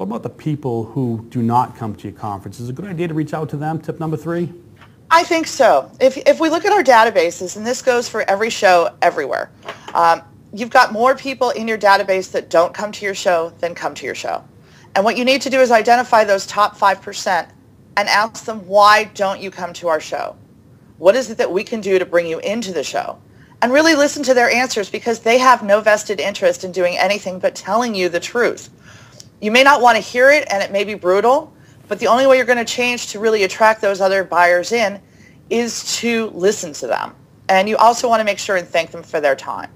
about the people who do not come to your conference? Is it a good idea to reach out to them? Tip number 3? I think so. If we look at our databases, and this goes for every show everywhere, you've got more people in your database that don't come to your show than come to your show. And what you need to do is identify those top 5% and ask them, why don't you come to our show? What is it that we can do to bring you into the show? And really listen to their answers, because they have no vested interest in doing anything but telling you the truth. You may not want to hear it, and it may be brutal, but the only way you're going to change to really attract those other buyers in is to listen to them. And you also want to make sure and thank them for their time.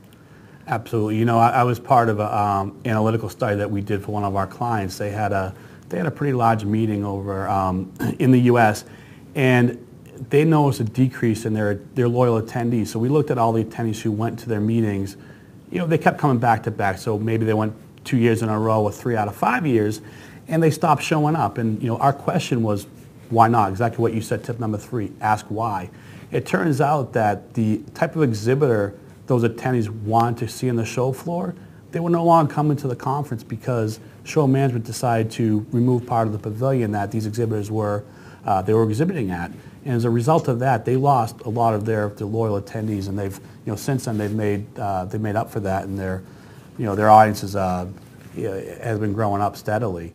Absolutely. You know, I was part of an analytical study that we did for one of our clients. They had a pretty large meeting over in the U.S., and they noticed a decrease in their loyal attendees. So we looked at all the attendees who went to their meetings. You know, they kept coming back to back. So maybe they went 2 years in a row or 3 out of 5 years, and they stopped showing up. And, you know, our question was, why not? Exactly what you said, tip number 3, ask why. It turns out that the type of exhibitor those attendees wanted to see on the show floor, they were no longer coming to the conference because show management decided to remove part of the pavilion that these exhibitors were exhibiting at. And as a result of that, they lost a lot of their loyal attendees, and they've, you know, since then they've made up for that, and their audiences has been growing up steadily.